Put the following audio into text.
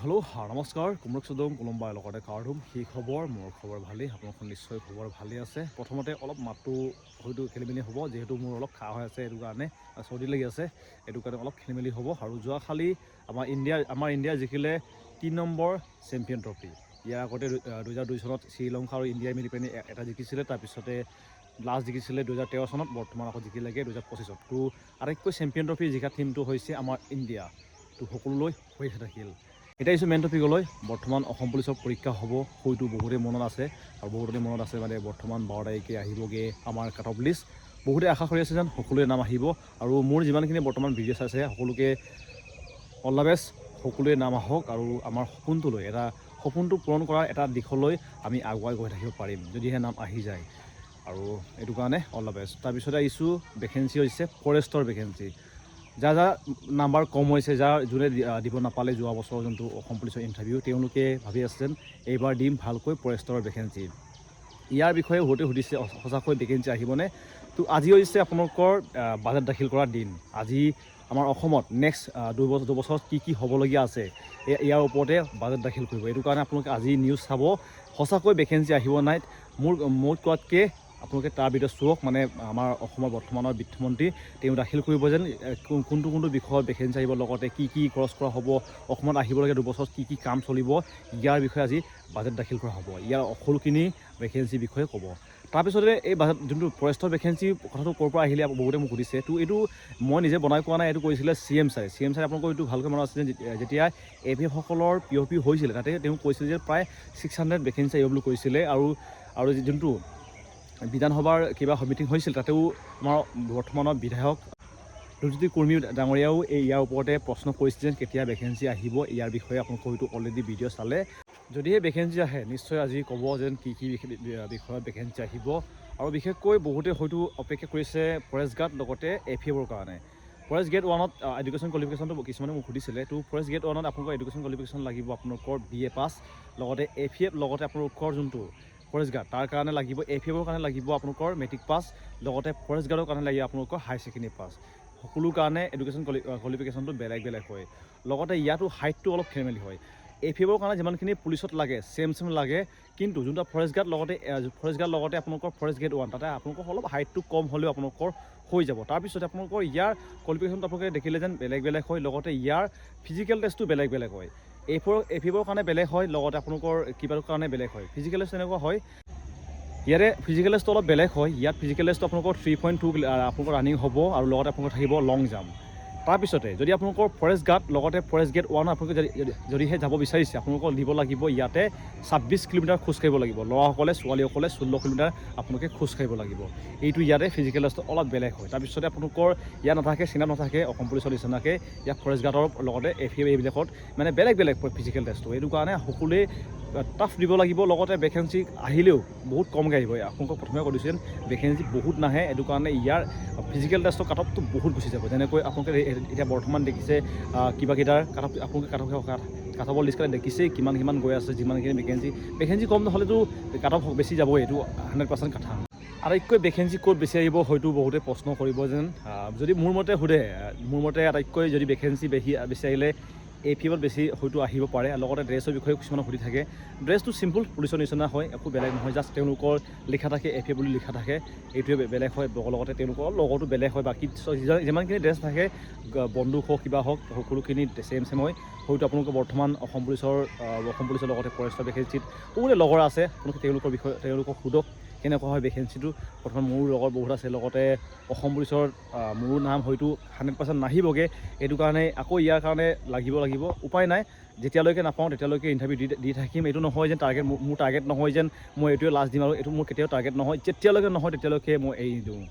hello' নমস্কাৰ কুমৰক চুদম কোলম্বাৰ লগতে কাৰ্ডুম সেই খবৰ মোৰ খবৰ ভালেই আপোনালোকৰ নিশ্চয় খবৰ ভালেই আছে প্ৰথমতে অলপ মাতটো হয়তো খেলিমেলি হ'ব যিহেতু মোৰ অলপ কাহ হৈ আছে এইটো কাৰণে চৰ্দি লাগি আছে এইটো কাৰণে অলপ খেলিমেলি হ'ব আৰু যোৱাকালি আমাৰ ইণ্ডিয়া জিকিলে 3 নম্বৰ চেম্পিয়ন ট্ৰফি ইয়াৰ আগতে 2002 চনত শ্ৰীলংকা আৰু ইণ্ডিয়াই মিলি পিনে এটা জিকিছিলে তাৰপিছতে লাষ্ট জিকিছিলে 2013 চনত বৰ্তমান আকৌ জিকিলেগৈ 2025 তো আটাইতকৈ চেম্পিয়ন ট্ৰফি জিকা টীমটো হৈছে আমাৰ ইণ্ডিয়া তো সকলোলৈ হৈ থাকিল এতিয়া কিছু মেইন টপিকলৈ বৰ্তমান অসম পুলিচৰ পৰীক্ষা হ'ব হয়তো বহুতে মনত আছে আৰু বহুতে মনত আছে মানে বৰ্তমান 12 তাৰিখে আহিবগৈ আমাৰ কাট অফ লিষ্ট বহুতে আশা কৰি আছে যেন সকলোৰে নাম আহিব আৰু মোৰ যিমানখিনি বৰ্তমান ভিডিঅ' আছে সকলোকে অল দ্য বেষ্ট সকলোৰে নাম আহক আৰু আমাৰ সপোনটো পূৰণ কৰাৰ এটা দিশলৈ আমি আগুৱাই গৈ থাকিব পাৰিম যদিহে নাম আহি যায় আৰু এইটো কাৰণে অল দ্য বেষ্ট তাৰপিছতে আহিছোঁ ভেকেঞ্চি হৈছে ফৰেষ্টৰ ভেকেঞ্চি যাৰ নাম্বাৰ কম হৈছে যোনে দিব নাপালে যোৱা বছৰ যোনটো অসম পুলিচৰ ইণ্টাৰভিউ তেওঁলোকে ভাবি আছে যেন এইবাৰ দিম ভালকৈ ফৰেষ্টৰ ভেকেঞ্চি ইয়াৰ বিষয়ে বহুতে সুধিছে সঁচাকৈ ভেকেঞ্চি আহিবনে তো আজি হৈছে আপোনালোকৰ বাজেট দাখিল কৰাৰ দিন আজি আমাৰ অসমত নেক্সট দুবছৰত কি হ'বলগীয়া আছে ইয়াৰ ওপৰতে বাজেট দাখিল কৰিব এইটো কাৰণে আপোনালোকে আজি নিউজ চাব সঁচাকৈ ভেকেঞ্চি আহিব নাই মোৰ কোৱাতকৈ আপোনালোকে তাৰ ভিতৰত চাওক মানে আমাৰ অসমৰ বৰ্তমানৰ বিত্তমন্ত্ৰী তেওঁ দাখিল কৰিব যেন কোনটো বিষয়ত ভেকেঞ্চি আহিব লগতে কি খৰচ কৰা হ'ব অসমত আহিবলগীয়া দুবছৰত কি কাম চলিব ইয়াৰ বিষয়ে আজি বাজেট দাখিল কৰা হ'ব ইয়াৰ সকলোখিনি ভেকেঞ্চিৰ বিষয়ে ক'ব তাৰপিছতে এই বাজেট যোনটো ফৰেষ্টৰ ভেকেঞ্চি কথাটো ক'ৰ পৰা আহিলে বহুতে মোক সুধিছে তো এইটো মই নিজে বনাই কোৱা নাই এইটো কৰিছিলে চি এম ছাৰে আপোনালোকৰ এইটো ভালকৈ মনত আছে যেতিয়া AVF-সকলৰ POP হৈছিলে তাতে তেওঁ কৈছিলে যে প্ৰায় 600 ভেকেঞ্চি আহিব বুলি কৈছিলে আৰু যোনটো বিধানসভাৰ কিবা মিটিং হৈছিল তাতেও আমাৰ বৰ্তমানৰ বিধায়ক ৰুজুতি কৰ্মী ডাঙৰীয়াও ইয়াৰ ওপৰতে প্ৰশ্ন কৰিছিল যে কেতিয়া ভেকেঞ্চি আহিব ইয়াৰ বিষয়ে আপোনালোকে হয়তো অলৰেডি ভিডিঅ' চালে যদিহে ভেকেঞ্চি আহে নিশ্চয় আজি ক'ব যেন কি বিষয়ত ভেকেঞ্চি আহিব আৰু বিশেষকৈ বহুতে হয়তো অপেক্ষা কৰিছে ফৰেষ্ট গাৰ্ড লগতে AVF-ৰ কাৰণে ফৰেষ্ট গ্ৰেড 1ত এডুকেশ্যন কোৱালিফিকেশ্যনটো কিছুমানে মোক সুধিছিলে তো ফৰেষ্ট গ্ৰেড 1ত আপোনালোকৰ এডুকেশ্যন কোৱালিফিকেশ্যন লাগিব আপোনালোকৰ BA পাছ লগতে AVF লগতে আপোনালোকৰ যোনটো ফৰেষ্ট গাৰ্ড তাৰ কাৰণে লাগিব AVF-ৰ কাৰণে লাগিব আপোনালোকৰ মেট্ৰিক পাছ লগতে ফৰেষ্ট গাৰ্ডৰ কাৰণে লাগিব আপোনালোকৰ হাই ছেকেণ্ডেৰী পাছ সকলো কাৰণে এডুকেশ্যন কোৱালিফিকেশ্যনটো বেলেগ হয় লগতে ইয়াতো হাইটটো অলপ খেলিমেলি হয় AVF-ৰ কাৰণে যিমানখিনি পুলিচত লাগে চেম লাগে কিন্তু যোনটো ফৰেষ্ট গাৰ্ড লগতে আপোনালোকৰ ফৰেষ্ট গ্ৰেড 1 তাতে আপোনালোকৰ অলপ হাইটটো কম হ'লেও আপোনালোকৰ হৈ যাব তাৰপিছতে আপোনালোকৰ ইয়াৰ কোৱালিফিকেশ্যনটো আপোনালোকে দেখিলে যেন বেলেগ হয় লগতে ইয়াৰ ফিজিকেল টেষ্টটো বেলেগ হয় AVF-ৰ কাৰণে বেলেগ হয় লগতে আপোনালোকৰ কিবাৰ কাৰণে বেলেগ হয় ফিজিকেল টেষ্ট তেনেকুৱা হয় ইয়াৰে ফিজিকেল টেষ্টটো অলপ বেলেগ হয় ইয়াত ফিজিকেল টেষ্টটো আপোনালোকৰ 3.2 আপোনালোকৰ ৰানিং হ'ব আৰু লগতে আপোনালোকৰ থাকিব লং জাম্প তাৰপিছতে যদি আপোনালোকৰ ফৰেষ্ট গাৰ্ড লগতে ফৰেষ্ট গ্ৰেড 1 আপোনালোকে যদিহে যাব বিচাৰিছে আপোনালোকৰ দিব লাগিব ইয়াতে 26 কিলোমিটাৰ খোজকাঢ়িব লাগিব ল'ৰাসকলে ছোৱালীসকলে 16 কিলোমিটাৰ আপোনালোকে খোজকাঢ়িব লাগিব এইটো ইয়াতে ফিজিকেল টেষ্টটো অলপ বেলেগ হয় তাৰপিছতে আপোনালোকৰ ইয়াত নাথাকে চিনাত নাথাকে অসম পুলিচৰ নিচিনাকৈ ইয়াত ফৰেষ্ট গাৰ্ডৰ লগতে AVF এইবিলাকত মানে বেলেগ ফিজিকেল টেষ্টটো এইটো কাৰণে সকলোৱে টাফ দিব লাগিব লগতে ভেকেঞ্চি আহিলেও বহুত কমকৈ আহিব আপোনালোকক প্ৰথমে কৈ দিছোঁ ভেকেঞ্চি বহুত নাহে এইটো কাৰণে ইয়াৰ ফিজিকেল টেষ্টৰ কাট অফটো বহুত গুচি যাব যেনেকৈ আপোনালোকে এতিয়া বৰ্তমান দেখিছে কিবাকেইটাৰ আপোনালোকে কাট অফৰ লিষ্ট দেখিছেই কিমান গৈ আছে যিমানখিনি ভেকেঞ্চি কম নহ'লেতো কাট অফ বেছি যাবই এইটো 100% কথা আটাইতকৈ ভেকেঞ্চি ক'ত বেছি আহিব হয়তো বহুতে প্ৰশ্ন কৰিব যেন যদি মোৰ মতে আটাইতকৈ যদি ভেকেঞ্চি বেছি আহিলে AVF-ত বেছি হয়তো আহিব পাৰে লগতে ড্ৰেছৰ বিষয়ে কিছুমানে সুধি থাকে ড্ৰেছটো চিম্পল পুলিচৰ নিচিনা হয় একো বেলেগ নহয় জাষ্ট তেওঁলোকৰ লিখা থাকে AVF বুলি লিখা থাকে এইটোৱে বেলেগ হয় লগতে তেওঁলোকৰ লগতো বেলেগ হয় বাকী যিমানখিনি ড্ৰেছ থাকে বন্দুক হওক কিবা হওক সকলোখিনি চেম হয় হয়তো আপোনালোকৰ বৰ্তমান অসম পুলিচৰ লগতে ফৰেষ্টৰ ভেকেঞ্চিত বহুতে লগৰ আছে তেওঁলোকক সোধক কেনেকুৱা হয় ভেকেঞ্চিটো প্ৰথম মোৰ লগৰ বহুত আছে লগতে অসম পুলিচৰ মোৰ নাম হয়তো 100% নাহিবগৈ এইটো কাৰণে আকৌ ইয়াৰ কাৰণে লাগিব উপায় নাই যেতিয়ালৈকে নাপাওঁ তেতিয়ালৈকে ইণ্টাৰভিউ দি থাকিম এইটো নহয় যেন মোৰ টাৰ্গেট নহয় যেন মই এইটোৱে লাষ্ট দিম আৰু এইটো মোৰ কেতিয়াও টাৰ্গেট নহয় যেতিয়ালৈকে নহয় তেতিয়ালৈকে মই এৰি দিওঁ